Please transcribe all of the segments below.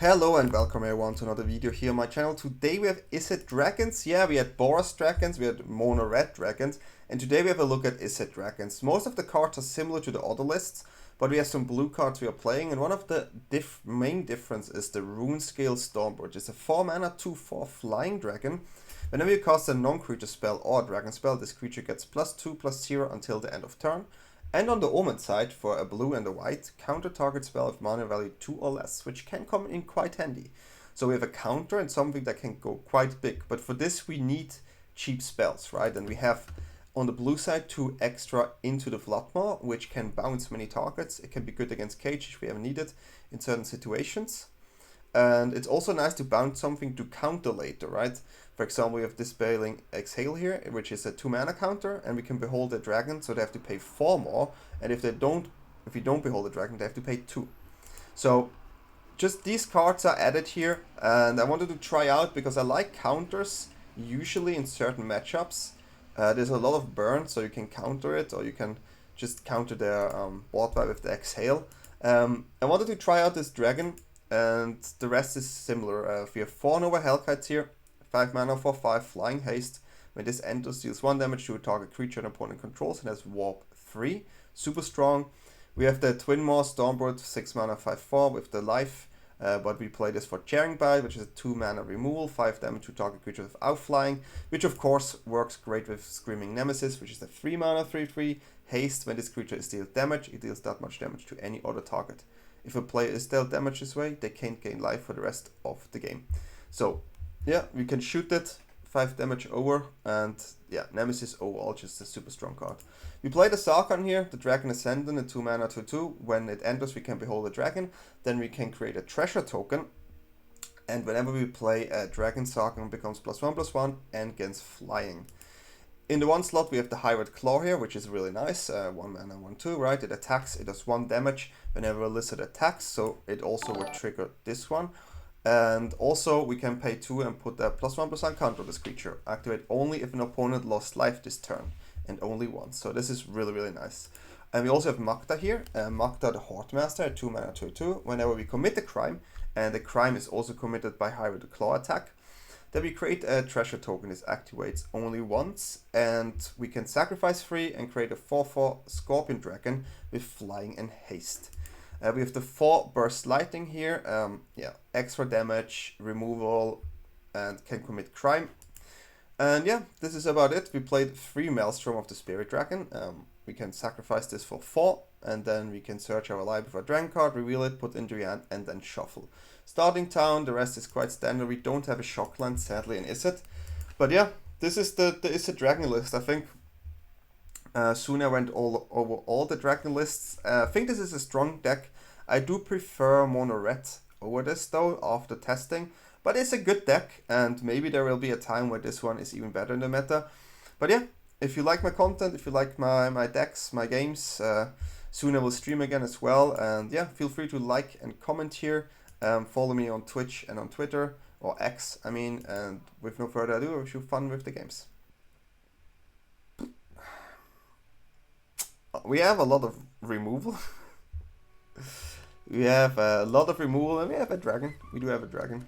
Hello and welcome everyone to another video here on my channel. Today we have Izzet Dragons. Yeah, we had Boros Dragons, we had Mono Red Dragons, and today we have a look at Izzet Dragons. Most of the cards are similar to the other lists, but we have some blue cards we are playing, and one of the main difference is the Runescale Stormbrood. It's a 4 mana 2/4 flying dragon. Whenever you cast a non-creature spell or a dragon spell, this creature gets +2/+0 until the end of turn. And on the Omen side, for a blue and a white, counter target spell of mana value 2 or less, which can come in quite handy. So we have a counter and something that can go quite big, but for this we need cheap spells, right? And we have on the blue side 2 extra Into the Floodmaw, which can bounce many targets. It can be good against Cage if we ever need it in certain situations. And it's also nice to bounce something to counter later, right? For example, we have Dispelling Exhale here, which is a 2 mana counter, and we can behold the dragon, so they have to pay 4 more. And if we don't behold the dragon, they have to pay 2. So just these cards are added here, and I wanted to try out because I like counters usually in certain matchups. There's a lot of burn, so you can counter it, or you can just counter their board wipe with the Exhale. I wanted to try out this dragon, and the rest is similar. We have 4 Nova Hellkites here, 5 mana for 5 flying haste. When this enters, deals 1 damage to a target creature an opponent controls and has warp 3. Super strong. We have the Twin Maw Stormbrood, 6 mana 5/4 with the life. But we play this for Jarring Bite, which is a 2 mana removal, 5 damage to target creature without flying, which of course works great with Screaming Nemesis, which is the 3 mana 3/3 haste. When this creature is dealt damage, it deals that much damage to any other target. If a player is dealt damage this way, they can't gain life for the rest of the game. So yeah, we can shoot it, 5 damage over, and yeah, Nemesis overall just a super strong card. We play the Sarkhan here, the Dragon Ascendant, a 2 mana 2/2. When it enters, we can behold a dragon, then we can create a treasure token, and whenever we play a dragon, Sarkhan becomes +1/+1 and gains flying. In the 1 slot, we have the Hybrid Claw here, which is really nice, 1 mana 1/2, right? It attacks, it does 1 damage whenever a lizard attacks, so it also would trigger this one. And also we can pay 2 and put a +1/+1 counter on this creature. Activate only if an opponent lost life this turn, and only once. So this is really nice. And we also have Magda here. Magda the Hordemaster, a 2 mana 2/2. Whenever we commit a crime, and the crime is also committed by Hybrid Claw attack, then we create a treasure token. This activates only once, and we can sacrifice 3 and create a 4/4 Scorpion Dragon with flying and haste. We have the 4 burst lightning here, yeah, extra damage, removal, and can commit crime. And yeah, this is about it. We played 3 Maelstrom of the Spirit Dragon. We can sacrifice this for 4, and then we can search our library for a dragon card, reveal it, put into your hand, and then shuffle. Starting town, the rest is quite standard. We don't have a Shockland, sadly, in Izzet. But yeah, this is the Izzet Dragon list, I think. Soon I went over all the dragon lists. I think this is a strong deck. I do prefer Mono Red over this though, after testing. But it's a good deck, and maybe there will be a time where this one is even better in the meta. But yeah, if you like my content, if you like my decks, my games, soon I will stream again as well. And yeah, feel free to like and comment here. Follow me on Twitch and on Twitter, or X, I mean. And with no further ado, I wish you fun with the games. We have a lot of removal. We have a lot of removal, and we have a dragon. We do have a dragon.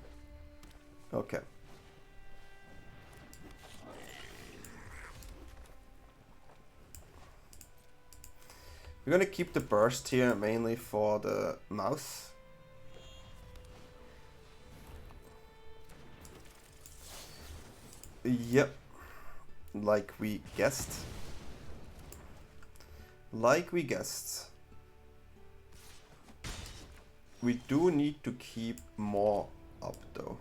Okay. We're gonna keep the burst here mainly for the mouth. Yep. Like we guessed. We do need to keep more up though.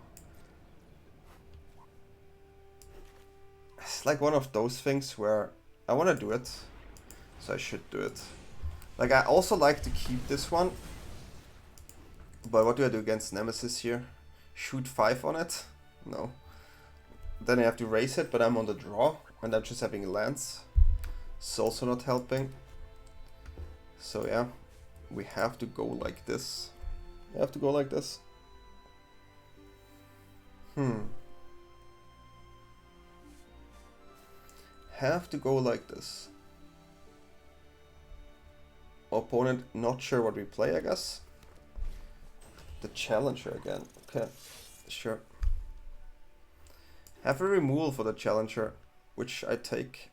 It's like one of those things where I want to do it, so I should do it. Like, I also like to keep this one, but what do I do against Nemesis here? Shoot 5 on it? No. Then I have to raise it, but I'm on the draw, and I'm just having lands. It's also not helping. So yeah, we have to go like this. Have to go like this. Have to go like this. Opponent not sure what we play, I guess. The Challenger again. Okay, sure. Have a removal for the Challenger, which I take.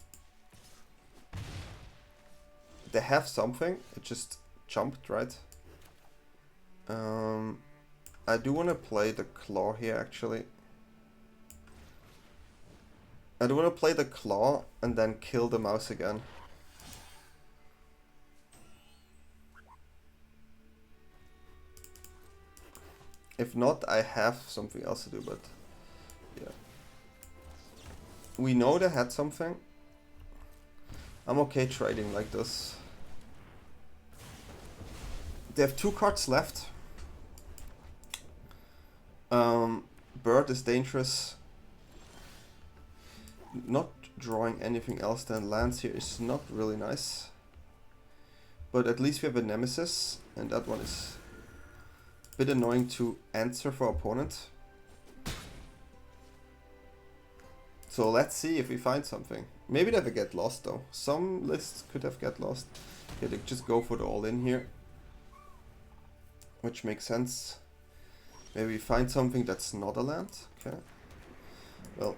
They have something. It just jumped, right? I do want to play the Claw here, actually. I do want to play the Claw and then kill the mouse again. If not, I have something else to do, but yeah. We know they had something. I'm okay trading like this. They have 2 cards left. Bird is dangerous. Not drawing anything else than lands here is not really nice. But at least we have a Nemesis, and that one is a bit annoying to answer for opponent. So let's see if we find something. Maybe they have a Get Lost though. Some lists could have Get Lost. Yeah, they just go for the all-in here. Which makes sense. Maybe we find something that's not a land. Okay. Well,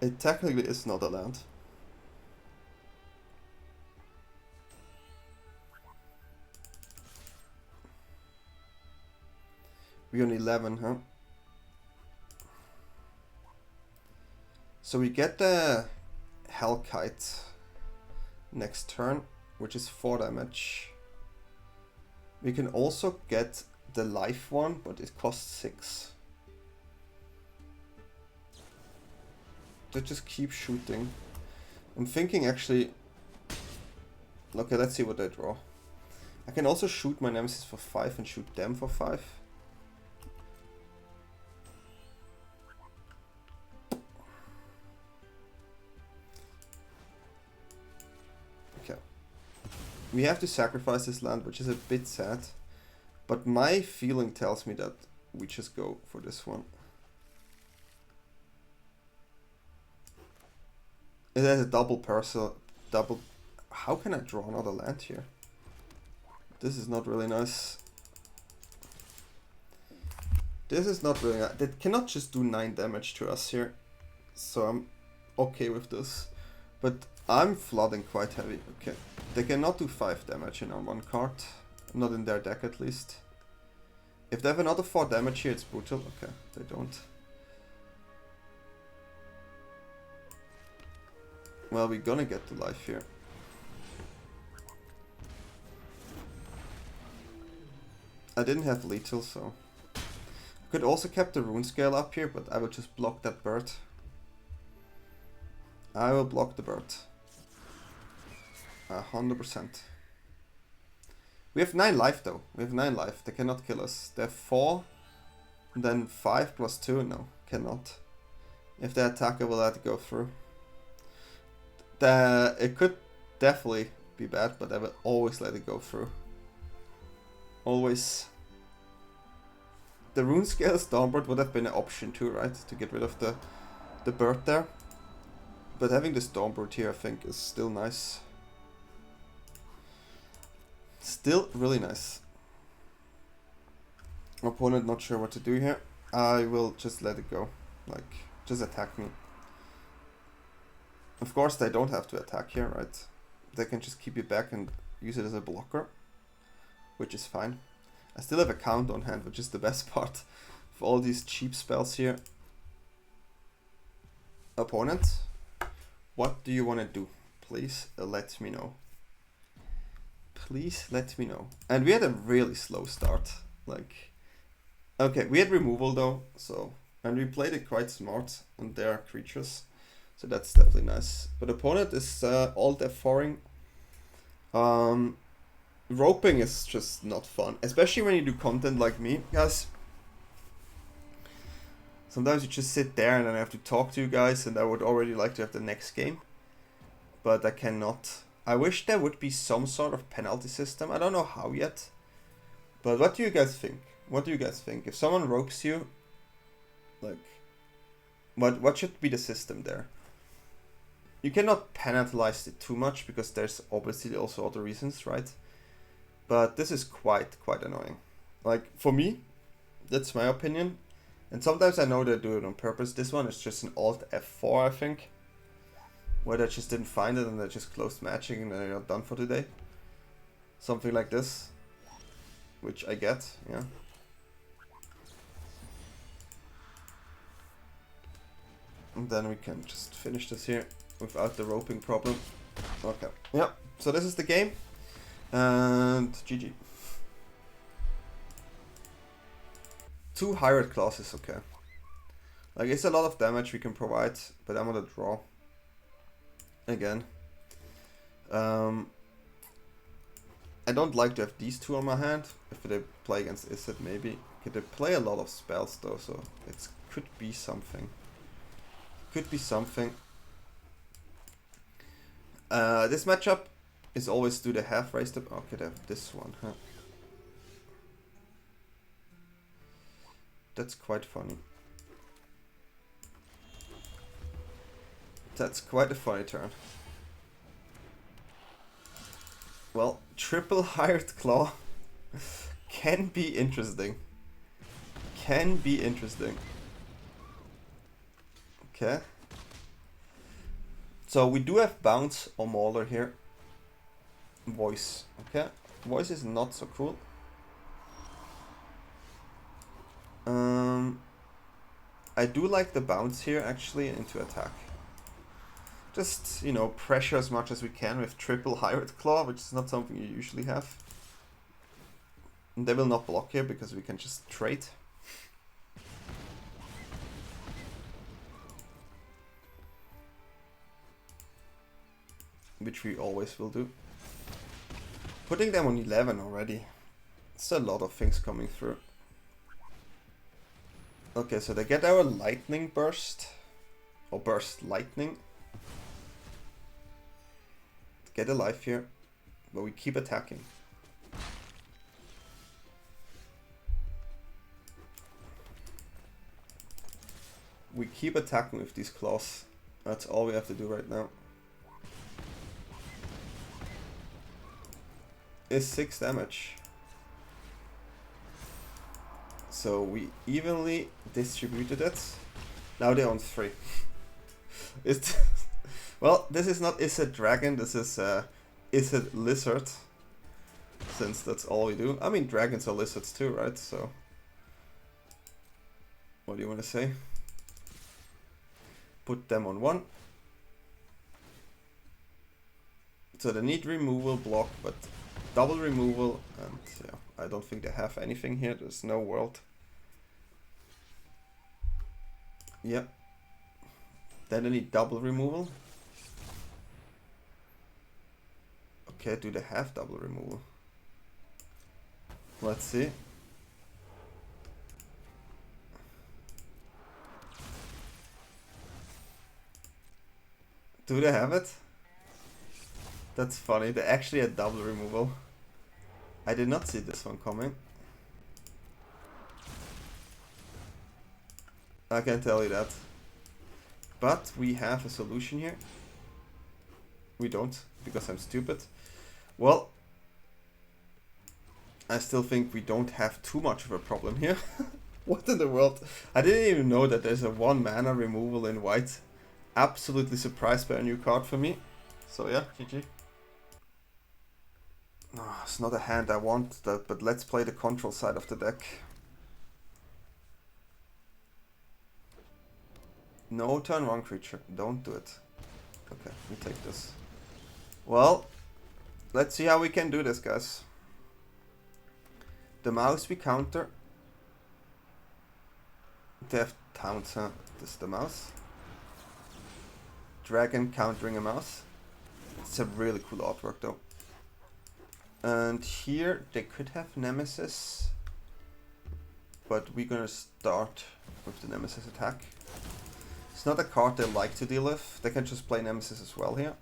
it technically is not a land. We're on 11, huh? So we get the Hellkite next turn, which is 4 damage. We can also get the life one, but it costs 6. They just keep shooting. I'm thinking actually... Okay, let's see what they draw. I can also shoot my Nemesis for 5 and shoot them for 5. Okay. We have to sacrifice this land, which is a bit sad. But my feeling tells me that we just go for this one. It has a double parcel, double... How can I draw another land here? This is not really nice. This is not really nice. They cannot just do 9 damage to us here. So I'm okay with this. But I'm flooding quite heavy. Okay. They cannot do 5 damage in on one card. Not in their deck at least. If they have another 4 damage here, it's brutal. Okay, they don't. Well, we're gonna get the life here. I didn't have lethal, so... I could also kept the Runescale up here, but I will just block that bird. I will block the bird. 100%. We have 9 life though. We have 9 life. They cannot kill us. They have 4. And then 5 plus 2. No, cannot. If they attack, I will let it go through. It could definitely be bad, but I will always let it go through. Always. The Runescale Stormbrood would have been an option too, right? To get rid of the bird there. But having the Stormbrood here, I think, is still nice. Still really nice. Opponent not sure what to do here. I will just let it go. Like, just attack me. Of course, they don't have to attack here, right? They can just keep you back and use it as a blocker. Which is fine. I still have a count on hand, which is the best part of all these cheap spells here. Opponent, what do you want to do? Please let me know. Please let me know. And we had a really slow start. Like, okay, we had removal though, so, and we played it quite smart on their creatures, so that's definitely nice. But opponent is all F4ing. Roping is just not fun, especially when you do content like me, guys. Sometimes you just sit there and then I have to talk to you guys, and I would already like to have the next game, but I cannot. I wish there would be some sort of penalty system. I don't know how yet. But what do you guys think? What do you guys think? If someone ropes you, like, what should be the system there? You cannot penalize it too much because there's obviously also other reasons, right? But this is quite annoying. Like, for me, That's my opinion. And sometimes I know they do it on purpose. This one is just an Alt F4, I think. Where they just didn't find it and they just closed matching and they're done for today. Something like this. Which I get, yeah. And then we can just finish this here without the roping problem. Okay, yeah. So this is the game. And GG. 2 Hyrate Claws is okay. Like, it's a lot of damage we can provide, but I'm gonna draw. Again. I don't like to have these 2 on my hand. If they play against Izzet, maybe. Okay, they play a lot of spells though, so it could be something. Could be something. This matchup is always do the half raised up. Okay, they have this one, huh? That's quite funny. That's quite a funny turn. Well, triple Hyrate Claw can be interesting. Can be interesting. Okay. So we do have Bounce or Mauler here. Voice. Okay. Voice is not so cool. I do like the bounce here actually into attack. Just, you know, pressure as much as we can with triple Hyrate Claw, which is not something you usually have. And they will not block here because we can just trade. Which we always will do. Putting them on 11 already. It's a lot of things coming through. Okay, so they get our lightning burst. Or burst lightning. Get a life here. But we keep attacking. We keep attacking with these claws. That's all we have to do right now. Is 6 damage. So we evenly distributed it. Now they're on 3. Well, this is not Izzet Dragon, this is Izzet Lizard. Since that's all we do. I mean, dragons are lizards too, right? So, what do you want to say? Put them on 1. So they need removal block, but double removal, and yeah, I don't think they have anything here. There's no world. Yep. Then they need double removal. Okay, do they have double removal? Let's see. Do they have it? That's funny, they actually had double removal. I did not see this one coming. I can tell you that. But we have a solution here. We don't, because I'm stupid. Well, I still think we don't have too much of a problem here. What in the world? I didn't even know that there's a 1 mana removal in white. Absolutely surprised by a new card for me. So yeah, GG. Oh, it's not a hand I want, but let's play the control side of the deck. No turn 1 creature, don't do it. Okay, we take this. Well, let's see how we can do this, guys. The mouse we counter. They have towns, huh? This is the mouse. Dragon countering a mouse. It's a really cool artwork though. And here they could have Nemesis. But we're gonna start with the Nemesis attack. It's not a card they like to deal with. They can just play Nemesis as well here.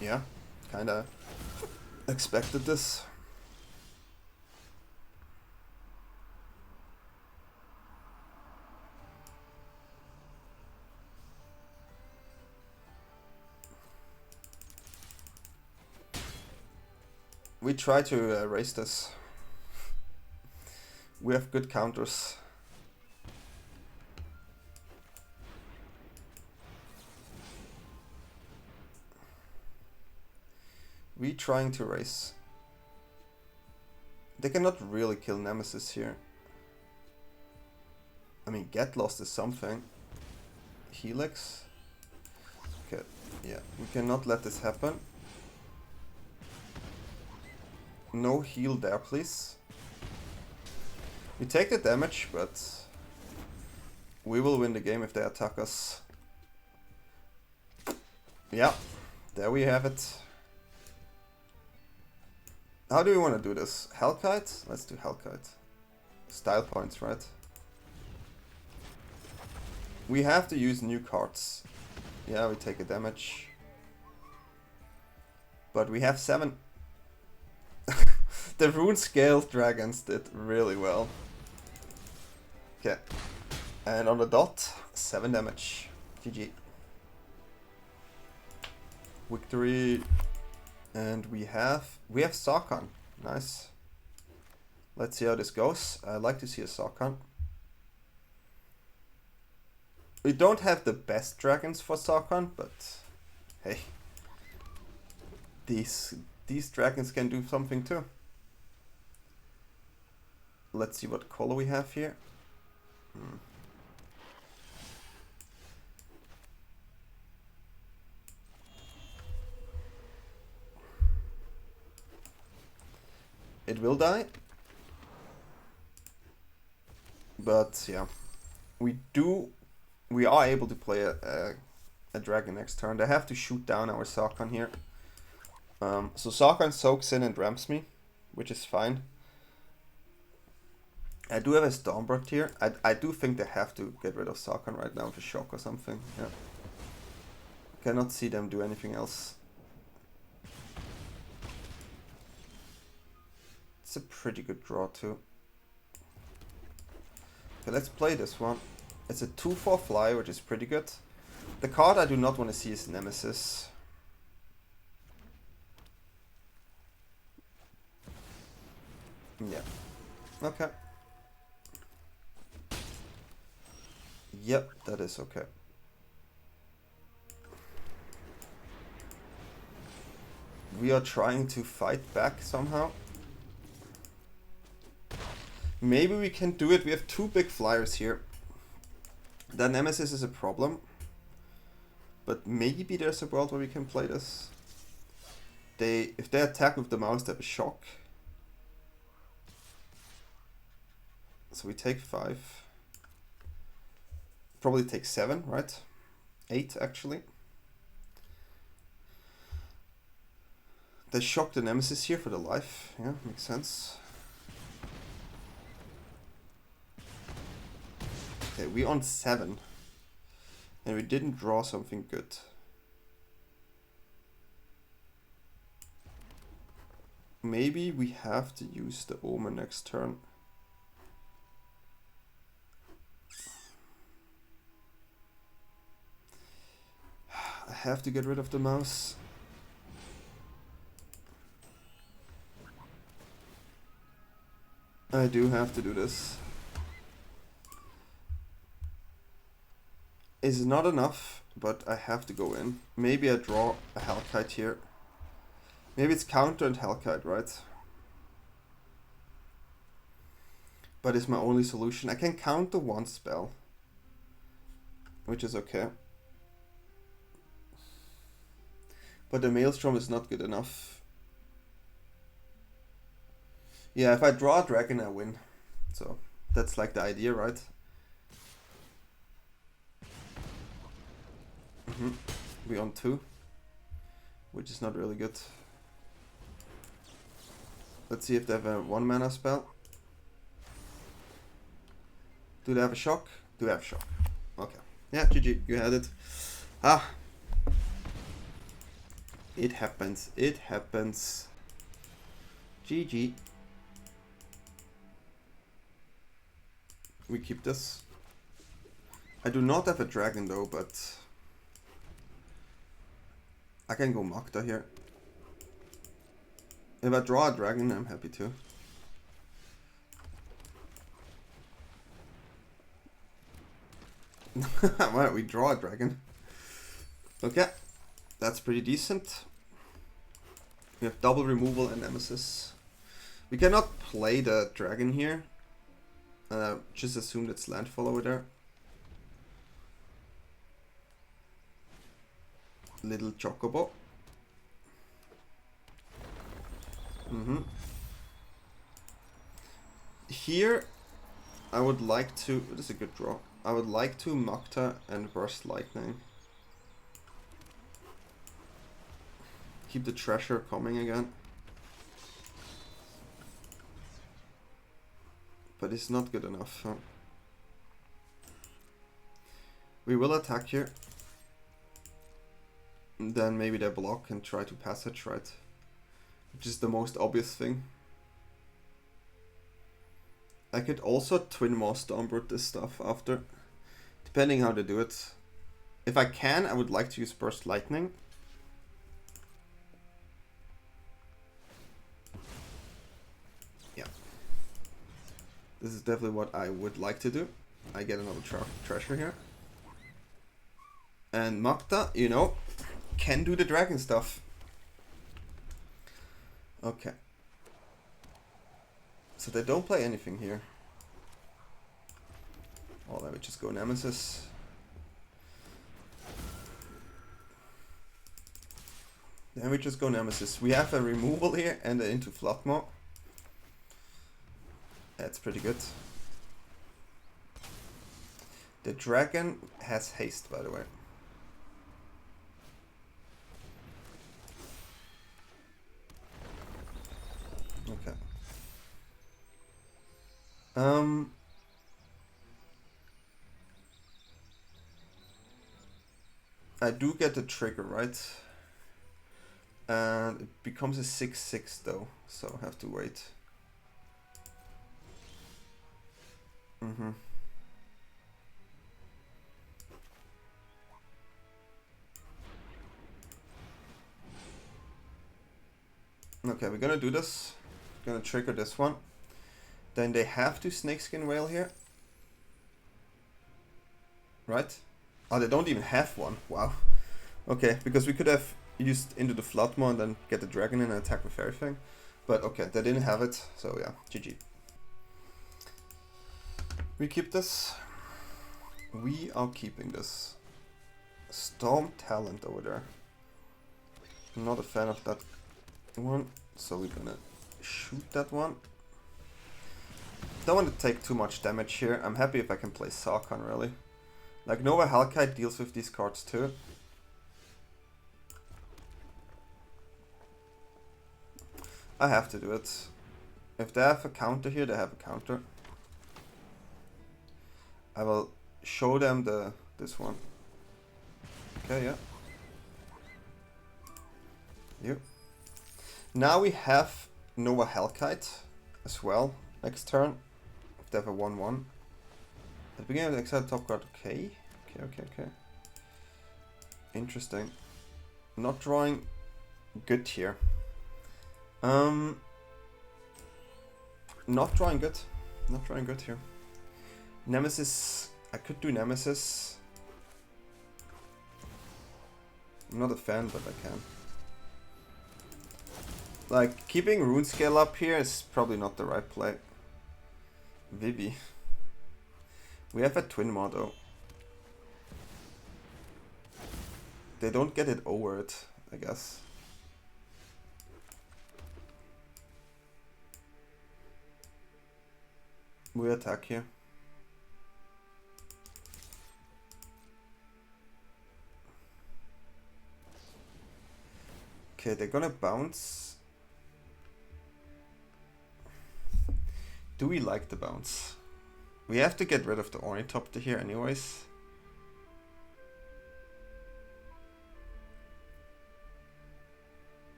Yeah, kinda expected this. We try to erase this. We have good counters. We trying to race. They cannot really kill Nemesis here. I mean, Get Lost is something. Helix. Okay, yeah, we cannot let this happen. No heal there, please. We take the damage, but we will win the game if they attack us. Yeah, there we have it. How do we want to do this? Hellkite? Let's do Hellkite. Style points, right? We have to use new cards. Yeah, we take a damage. But we have 7. The Runescale Dragons did really well. Okay. And on the dot, 7 damage. GG. Victory. And we have Sarkhan. Nice. Let's see how this goes. I'd like to see a Sarkhan. We don't have the best dragons for Sarkhan, but hey, these dragons can do something too. Let's see what color we have here. It will die, but yeah, we are able to play a dragon next turn. They have to shoot down our Sarkhan here. So Sarkhan soaks in and ramps me, which is fine. I do have a Stormbrood here. I do think they have to get rid of Sarkhan right now with a shock or something. Yeah. Cannot see them do anything else. It's a pretty good draw too. Okay, let's play this one. It's a 2/4 fly, which is pretty good. The card I do not want to see is Nemesis. Yeah. Okay. Yep, that is okay. We are trying to fight back somehow. Maybe we can do it. We have 2 big flyers here. The Nemesis is a problem. But maybe there's a world where we can play this. If they attack with the mouse, they have a shock. So we take 5. Probably take 7, right? 8 actually. They shock the Nemesis here for the life. Yeah, makes sense. Okay, we on 7. And we didn't draw something good. Maybe we have to use the Omen next turn. I have to get rid of the mouse. I do have to do this. It's not enough, but I have to go in. Maybe I draw a Hellkite here. Maybe it's counter and Hellkite, right? But it's my only solution. I can counter 1 spell, which is okay. But the Maelstrom is not good enough. Yeah, if I draw a dragon, I win. So that's like the idea, right? We on 2, which is not really good. Let's see if they have a 1 mana spell. Do they have a shock? Do they have a shock? Okay. Yeah, GG, you had it. Ah. It happens. It happens. GG. We keep this. I do not have a dragon though, but I can go Magda here. If I draw a dragon, I'm happy to. Why don't we draw a dragon? Okay, that's pretty decent. We have double removal and nemesis. We cannot play the dragon here. Just assume it's landfall over there. Little chocobo. Here, I would like to. This is a good draw. I would like to Mukta and Burst Lightning. Keep the treasure coming again. But it's not good enough. Huh? We will attack here. And then maybe they block and try to passage, right? Which is the most obvious thing. I could also Twin Maw Stormbrood this stuff after. Depending how they do it. If I can, I would like to use Burst Lightning. Yeah. This is definitely what I would like to do. I get another treasure here. And Mukta, you know, can do the dragon stuff. Okay. So they don't play anything here. Oh, let me just go Nemesis. Then we just go Nemesis. We have a removal here and into Floodmaw. That's pretty good. The dragon has haste, by the way. Okay. I do get the trigger, right? And it becomes a 6/6 though, so I have to wait. Okay, we're gonna do this. Gonna trigger this one. Then they have to Snakeskin Whale here. Right? Oh, they don't even have one. Wow. Okay, because we could have used into the Floodmaw and then get the dragon in and attack with everything. But okay, they didn't have it, so yeah, GG. We keep this. We are keeping this. Storm Talent over there. I'm not a fan of that one, so we're gonna shoot that one. Don't want to take too much damage here. I'm happy if I can play Sarkhan, really. Like, Nova Hellkite deals with these cards too. I have to do it. If they have a counter here, they have a counter. I will show them this one. Okay, yeah. Yep. Now we have Nova Hellkite as well next turn. If they have a 1/1. At the beginning of the exile top card, okay. Okay. Interesting. Not drawing good here. Not drawing good. Not drawing good here. Nemesis. I could do Nemesis. I'm not a fan, but I can. Like, keeping Runescale up here is probably not the right play. Vivi. We have a Twin Maw though. They don't get it over it, I guess. We attack here. Okay, they're gonna bounce. Do we like the bounce? We have to get rid of the Ornithopter here anyways.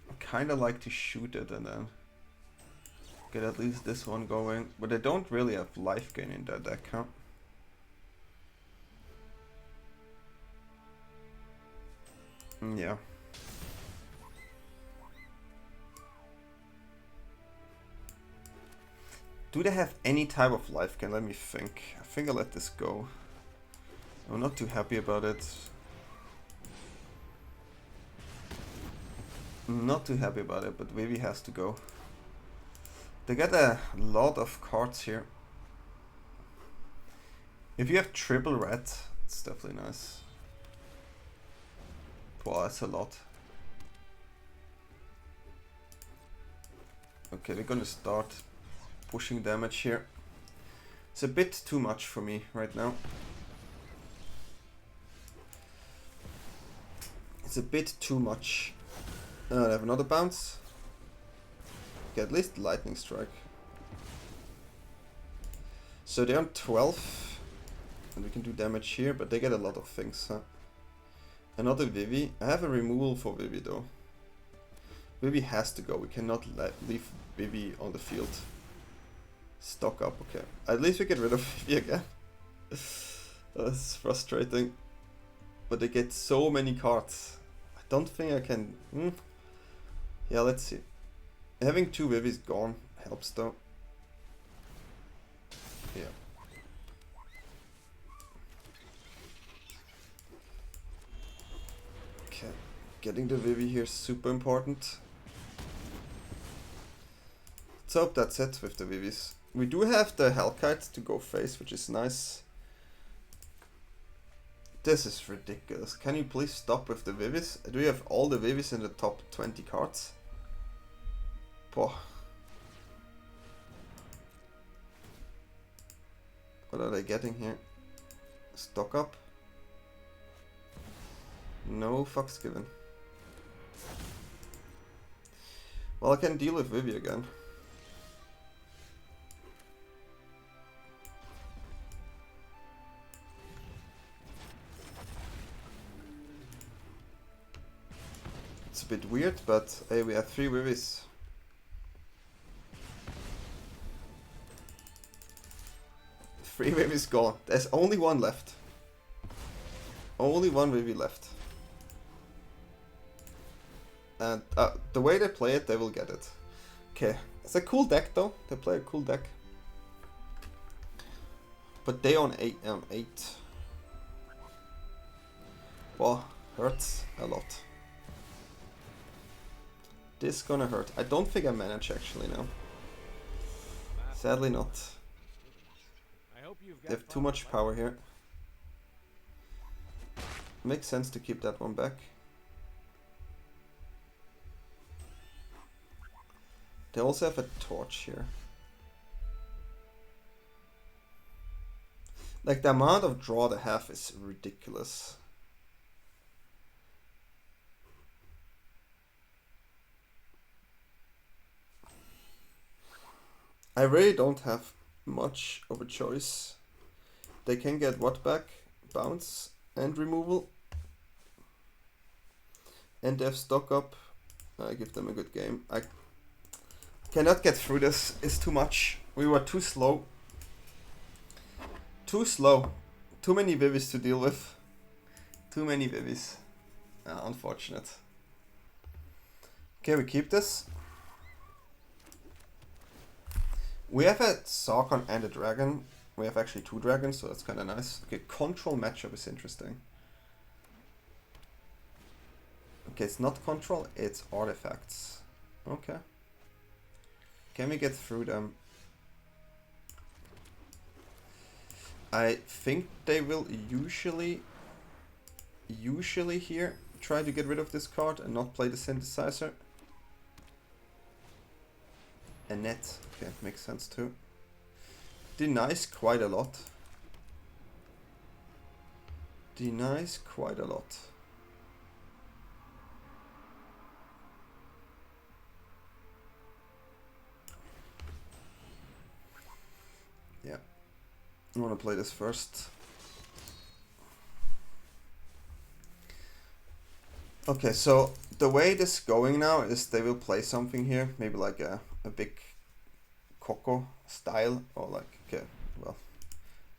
I kinda like to shoot it and then get at least this one going. But I don't really have life gain in that deck, huh? Yeah. Do they have any type of life gain? Let me think. I think I'll let this go. I'm not too happy about it. Not too happy about it, but Vivi has to go. They get a lot of cards here. If you have triple red, it's definitely nice. Wow, that's a lot. Okay, we're gonna start pushing damage here. It's a bit too much for me right now. It's a bit too much. I have another bounce. Okay, at least lightning strike. So they're on 12. And we can do damage here, but they get a lot of things, huh? Another Vivi. I have a removal for Vivi though. Vivi has to go. We cannot leave Vivi on the field. Stock up, okay. At least we get rid of Vivi again. That's frustrating. But they get so many cards. I don't think I can... Yeah, let's see. Having two Vivis gone helps though. Yeah. Okay. Getting the Vivi here is super important. Let's hope that's it with the Vivis. We do have the Hellkite to go face, which is nice. This is ridiculous. Can you please stop with the Vivis? Do you have all the Vivis in the top 20 cards? Boah. What are they getting here? Stock up? No fucks given. Well, I can deal with Vivi again. It's a bit weird, but hey, we have 3 Vivis. Three Vivis gone. There's only one left. Only one Vivi left. And the way they play it, they will get it. Okay, it's a cool deck though. They play a cool deck. But they on 8. Wow, hurts a lot. This gonna hurt. I don't think I manage actually now. Sadly not. They have too much power here. Makes sense to keep that one back. They also have a torch here. Like the amount of draw they have is ridiculous. I really don't have much of a choice. They can get what back? Bounce and removal. And they have stock up. I give them a good game. I cannot get through this. It's too much. We were too slow. Too slow. Too many Vivis to deal with. Too many Vivis. Unfortunate. Okay, we keep this. We have a Sarkhan and a dragon. We have actually 2 dragons, so that's kind of nice. Okay, control matchup is interesting. Okay, it's not control, it's artifacts. Okay. Can we get through them? I think they will usually here try to get rid of this card and not play the synthesizer. A net, okay, makes sense too. Denies quite a lot. Denies quite a lot. Yeah, I want to play this first. Okay, so the way this is going now is they will play something here, maybe like a big Coco style, or like, okay, well,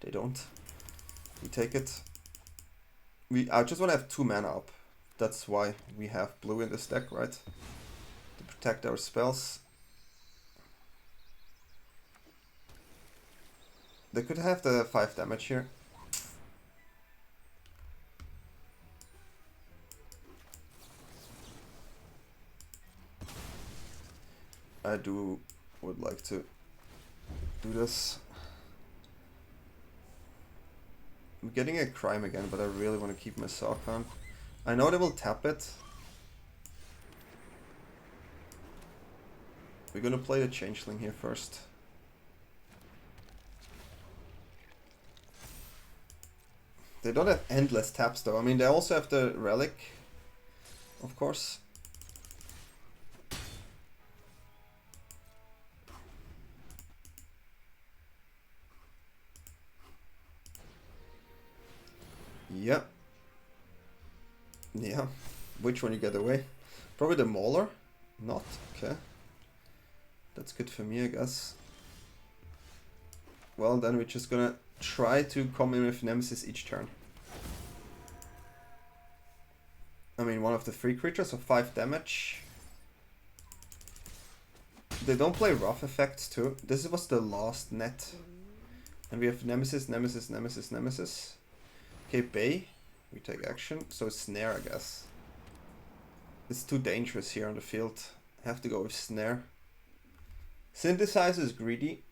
they don't. We take it. I just want to have 2 mana up. That's why we have blue in this deck, right? To protect our spells. They could have the 5 damage here. I would like to do this. I'm getting a crime again, but I really want to keep my Sarkhan. I know they will tap it. We're gonna play the Changeling here first. They don't have endless taps though. I mean, they also have the Relic, of course. Yeah. Yeah. Which one you get away? Probably the Mauler? Not? Okay. That's good for me, I guess. Well, then we're just gonna try to come in with Nemesis each turn. I mean, one of the 3 creatures, so 5 damage. They don't play rough effects too. This was the last net. And we have Nemesis, Nemesis, Nemesis, Nemesis. Okay, Bay. We take action. So Snare, I guess. It's too dangerous here on the field. I have to go with Snare. Synthesizer is greedy.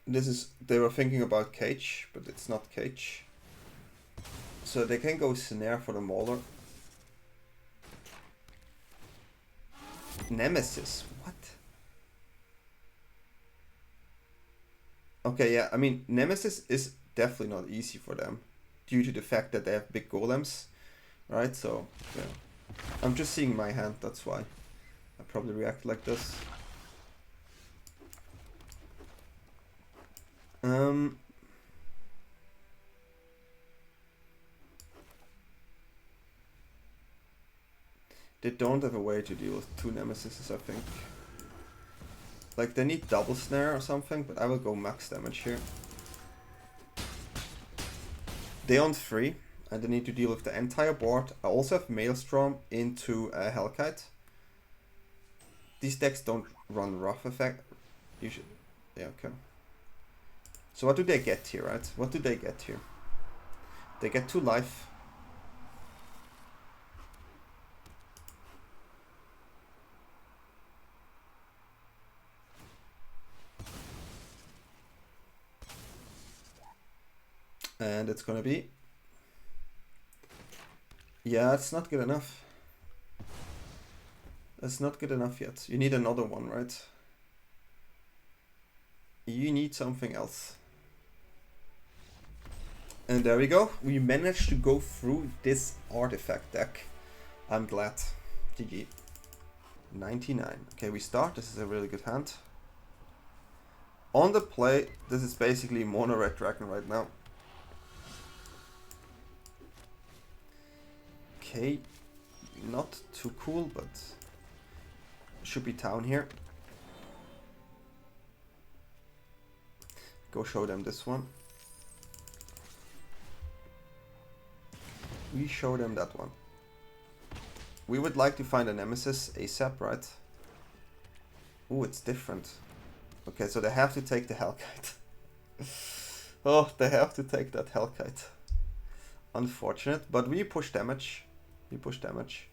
They were thinking about Cage, but it's not Cage. So they can go Snare for the Mauler. Nemesis, what? Okay, yeah, I mean, Nemesis is definitely not easy for them due to the fact that they have big golems, right? So, yeah. I'm just seeing my hand, that's why I probably react like this. They don't have a way to deal with 2 Nemesises, I think. Like, they need double snare or something, but I will go max damage here. They own 3, and they need to deal with the entire board. I also have Maelstrom into Hellkite. These decks don't run rough effect. You should... Yeah, okay. So what do they get here, right? What do they get here? They get 2 life. And it's gonna be... Yeah, it's not good enough. It's not good enough yet. You need another one, right? You need something else. And there we go. We managed to go through this artifact deck. I'm glad. GG. 99. Okay, we start. This is a really good hand. On the play, this is basically mono red dragon right now. Okay, not too cool, but should be town here. Go show them this one. We show them that one. We would like to find a Nemesis ASAP, right? Ooh, it's different. Okay, so they have to take the Hellkite. Oh, they have to take that Hellkite. Unfortunate, but we push damage. We push damage.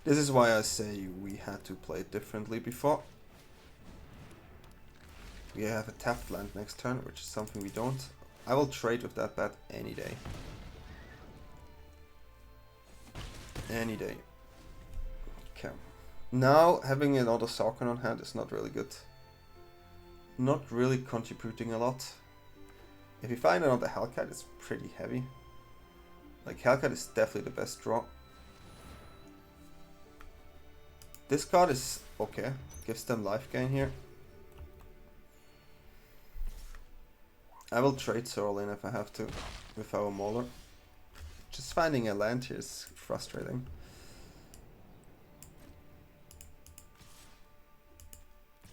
This is why I say we had to play it differently before. We have a tapped land next turn, which is something we don't. I will trade with that bat any day. Any day. Okay. Now, having another Sarkhan on hand is not really good. Not really contributing a lot. If you find another Hellkite, it's pretty heavy. Like, Hellkite is definitely the best draw. This card is okay. Gives them life gain here. I will trade Sorlin if I have to with our Mauler. Just finding a land here is frustrating.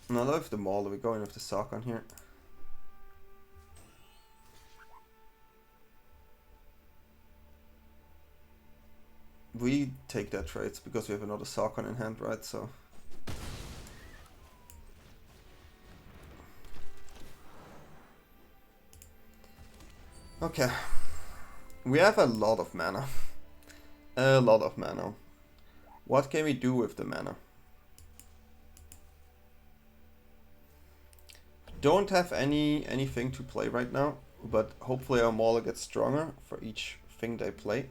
Not with the Mauler, we're going with the Sarkhan here. We take that trades because we have another Sarkhan in hand, right? So okay, we have a lot of mana. A lot of mana. What can we do with the mana? Don't have anything to play right now, but hopefully our Mauler gets stronger for each thing they play.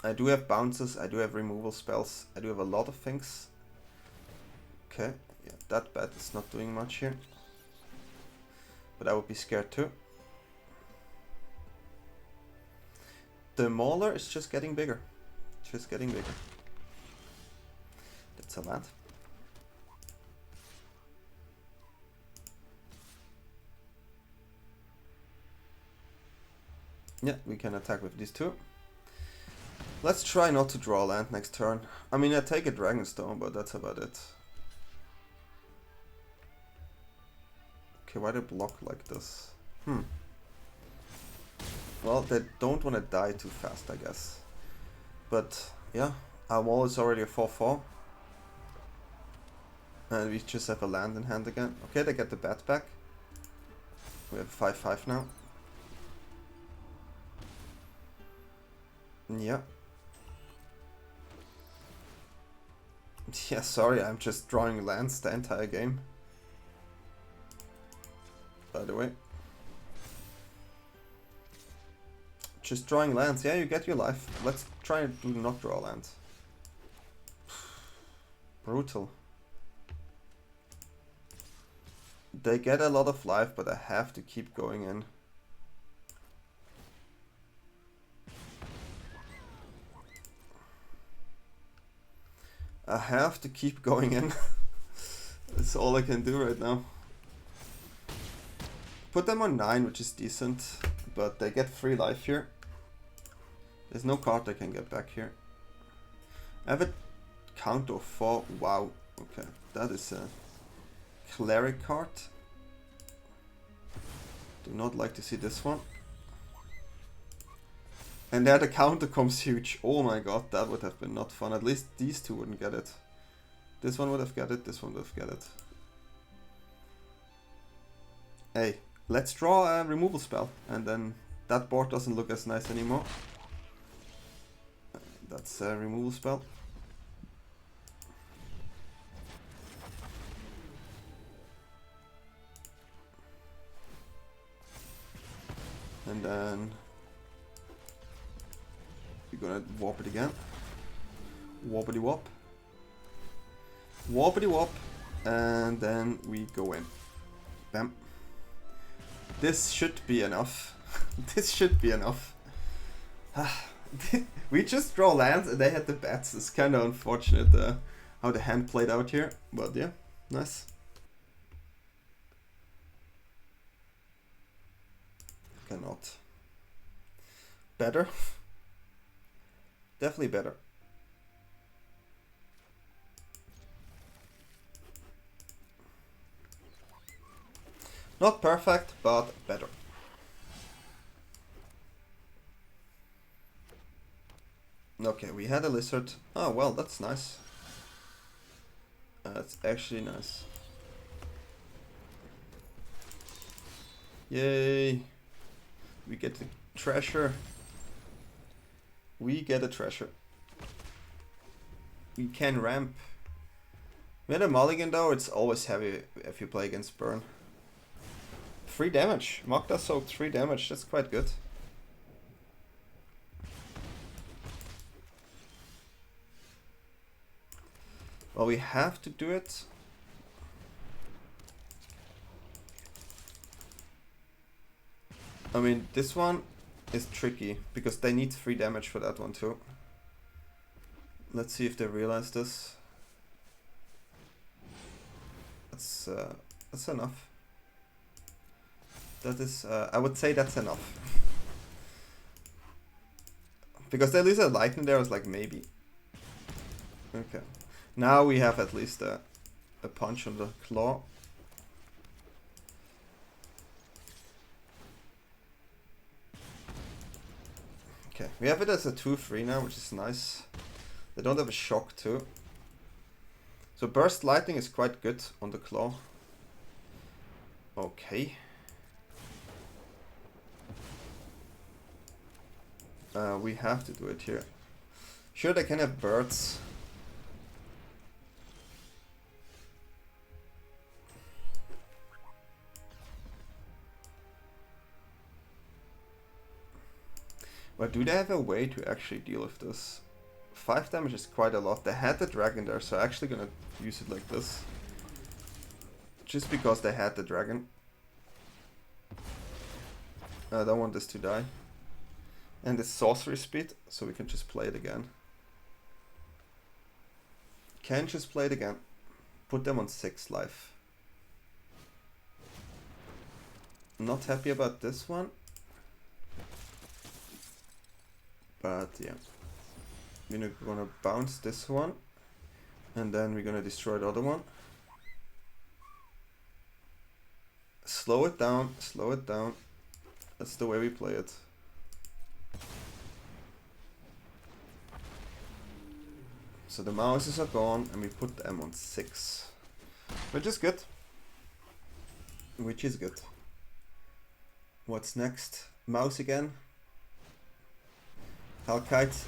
I do have bounces, I do have removal spells, I do have a lot of things. Okay, yeah, that bet is not doing much here. But I would be scared too. The Mauler is just getting bigger. Just getting bigger. That's a land. Yeah, we can attack with these two. Let's try not to draw land next turn. I mean, I take a Dragonstone, but that's about it. Okay, why they block like this? Well, they don't want to die too fast, I guess. But, yeah, our wall is already a 4-4. And we just have a land in hand again. Okay, they get the bat back. We have 5-5 now. Yeah. Yeah, sorry, I'm just drawing lands the entire game. By the way. Just drawing lands. Yeah, you get your life. Let's try and do not draw lands. Brutal. They get a lot of life, but I have to keep going in. I have to keep going in. That's all I can do right now. Put them on 9, which is decent, but they get 3 life here. There's no card they can get back here. I have a count of 4. Wow. Okay, that is a cleric card. Do not like to see this one. And there the counter comes huge. Oh my god, that would have been not fun. At least these two wouldn't get it. This one would have got it, this one would have got it. Hey, let's draw a removal spell. And then that board doesn't look as nice anymore. That's a removal spell. And then we're gonna warp it again. Warpity wop. Warpity wop. And then we go in. Bam. This should be enough. This should be enough. We just draw lands and they had the bats. It's kind of unfortunate how the hand played out here. But yeah, nice. Cannot. Better. Definitely better. Not perfect, but better. Okay, we had a lizard. Oh, well, that's nice. That's actually nice. Yay! We get the treasure. We get a treasure. We can ramp. We had a mulligan though, it's always heavy if you play against burn. 3 damage. Magda soaked 3 damage, that's quite good. Well, we have to do it. I mean, this one is tricky because they need 3 damage for that one too. Let's see if they realize this. That's enough. That is, I would say that's enough. Because they lose a lightning there, I was like, maybe. Okay. Now we have at least a punch on the claw. Okay, we have it as a 2-3 now, which is nice. They don't have a shock too. So burst lightning is quite good on the claw. Okay. We have to do it here. Sure, they can have birds. But do they have a way to actually deal with this? 5 damage is quite a lot. They had the dragon there, so I'm actually gonna use it like this. Just because they had the dragon. I don't want this to die. And it's sorcery speed, so we can just play it again. Can just play it again. Put them on 6 life. Not happy about this one. But yeah. We're gonna bounce this one. And then we're gonna destroy the other one. Slow it down, slow it down. That's the way we play it. So the mouses are gone and we put them on 6. Which is good. Which is good. What's next? Mouse again. Hellkite.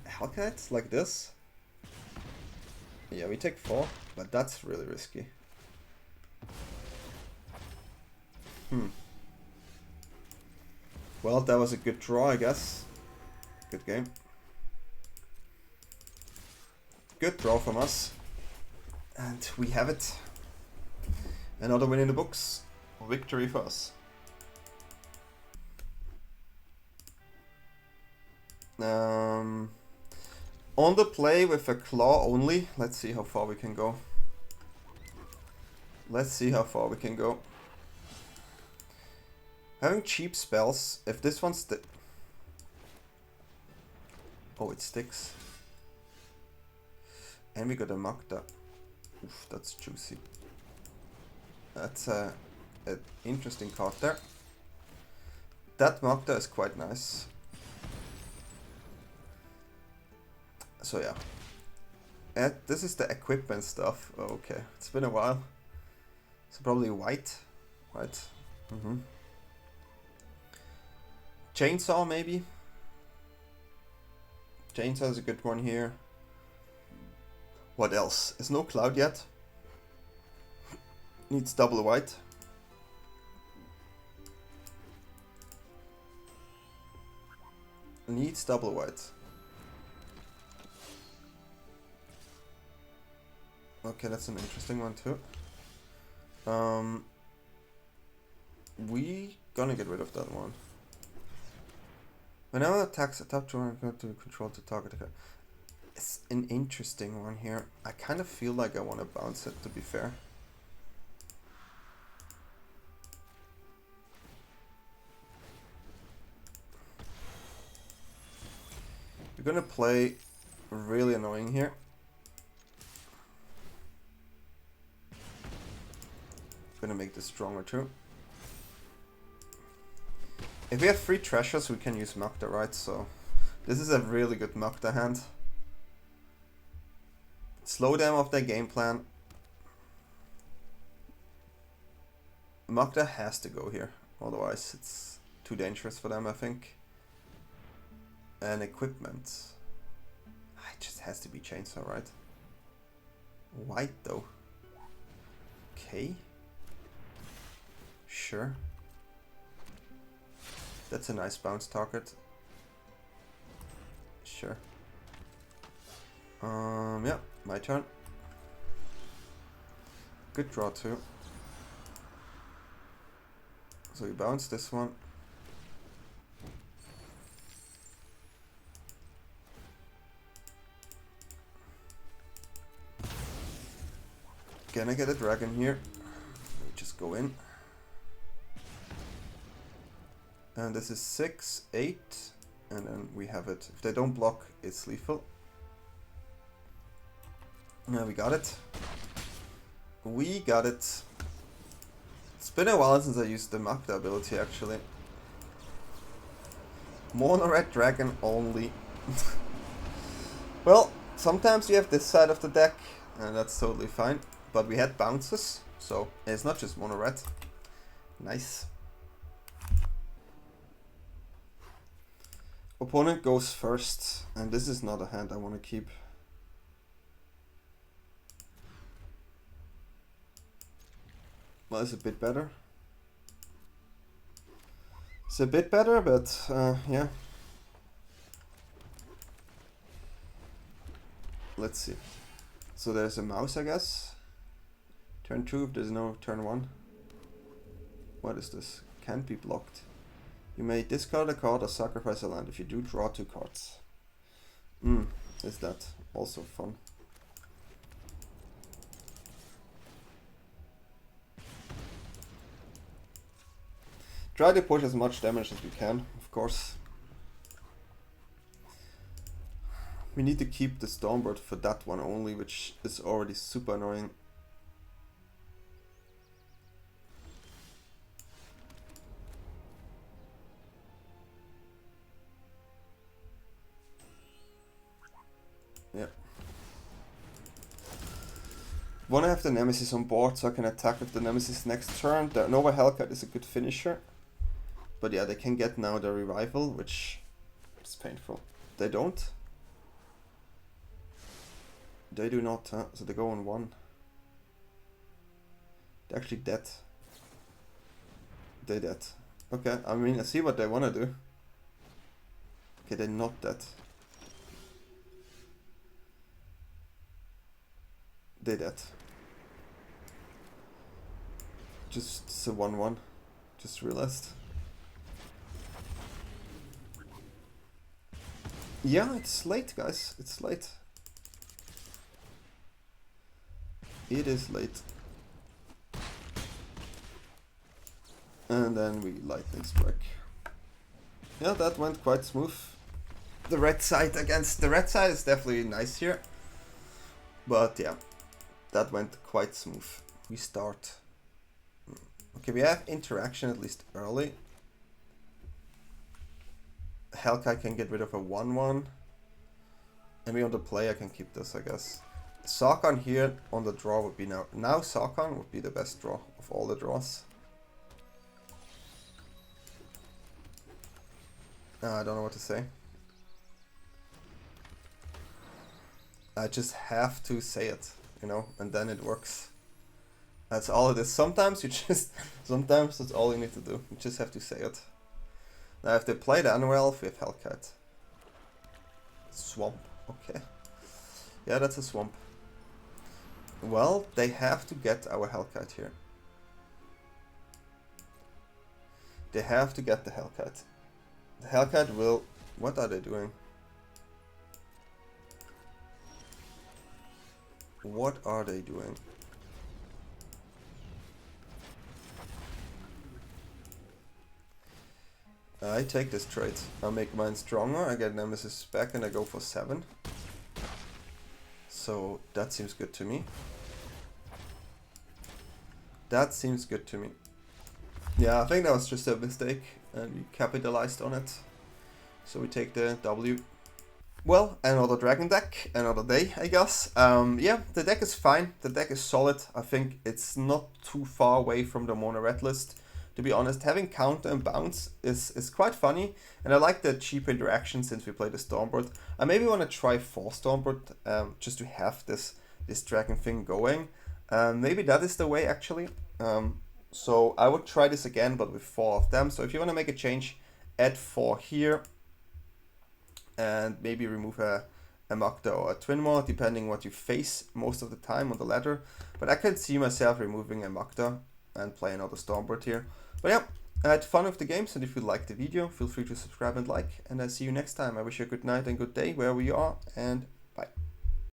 Hellkite? Like this? Yeah, we take 4, but that's really risky. Well, that was a good draw, I guess. Good game. Good draw from us. And we have it. Another win in the books. Victory for us. On the play with a claw only. Let's see how far we can go. Let's see how far we can go. Having cheap spells, if this one oh, it sticks. And we got a Magda. Oof, that's juicy. That's an interesting card there. That Magda is quite nice. So yeah. This is the equipment stuff. Oh, okay, it's been a while. So probably white. White. Chainsaw maybe? Chainsaw is a good one here. What else? Is no cloud yet. Needs double white. Needs double white. Okay, that's an interesting one too. We gonna get rid of that one. Whenever attacks a top drawer, go to control the target. It's an interesting one here. I kind of feel like I want to bounce it, to be fair. We're gonna play really annoying here. Gonna make this stronger too. If we have 3 treasures, we can use Magda, right? So this is a really good Magda hand. Slow them off their game plan. Magda has to go here, otherwise it's too dangerous for them, I think. And equipment. It just has to be Chainsaw, right? White though. Okay. Sure. That's a nice bounce target. Sure. Yeah, my turn. Good draw too. So we bounce this one. Can I get a dragon here? We just go in. And this is 6, 8, and then we have it. If they don't block, it's lethal. Yeah, we got it. We got it. It's been a while since I used the Magda ability, actually. Mono red dragon only. Well, sometimes you have this side of the deck, and that's totally fine. But we had bounces, so it's not just mono red. Nice. Opponent goes first, and this is not a hand I want to keep. Well, it's a bit better. It's a bit better, but yeah. Let's see. So there's a mouse, I guess. Turn 2 if there's no turn 1. What is this? Can't be blocked. You may discard a card or sacrifice a land. If you do, draw 2 cards. Is that also fun? Try to push as much damage as we can, of course. We need to keep the Stormbrood for that one only, which is already super annoying. Yeah. Wanna have the Nemesis on board so I can attack with the Nemesis next turn. The Nova Hellkite is a good finisher. But yeah, they can get now the revival, which is painful. They don't. They do not, huh? So they go on 1. They're actually dead. They're dead. Okay, I mean, I see what they wanna do. Okay, they're not dead. They're dead. Just a 1-1. Just realized. Yeah, it's late, guys. It's late. It is late. And then we lightning strike. Yeah, that went quite smooth. The red side against the red side is definitely nice here. But yeah, that went quite smooth. We start. Okay, we have interaction at least early. Hellkite can get rid of a 1-1. And we on the play, I can keep this, I guess. Sarkhan here on the draw would be now. Now Sarkhan would be the best draw of all the draws. I don't know what to say. I just have to say it, you know, and then it works. That's all it is. Sometimes sometimes that's all you need to do. You just have to say it. Now if they play the Annuelf, we have Hellkite. Swamp, okay. Yeah, that's a swamp. Well, they have to get our Hellkite here. They have to get the Hellkite. The Hellkite will... What are they doing? What are they doing? I take this trade. I make mine stronger, I get Nemesis back and I go for 7. So that seems good to me. That seems good to me. Yeah, I think that was just a mistake and we capitalized on it. So we take the W. Well, another dragon deck, another day, I guess. Yeah, the deck is fine. The deck is solid. I think it's not too far away from the mono red list. To be honest, having counter and bounce is quite funny, and I like the cheap interaction since we play the Stormbrood. I maybe want to try 4 Stormbrood just to have this dragon thing going. Maybe that is the way actually. So I would try this again, but with 4 of them. So if you want to make a change, add 4 here, and maybe remove a Magda or a Twinmore, depending what you face most of the time on the ladder. But I can see myself removing a Magda and play another Stormbrood here. But yeah, I had fun with the games, and if you liked the video, feel free to subscribe and like, and I'll see you next time. I wish you a good night and good day wherever you are, and bye.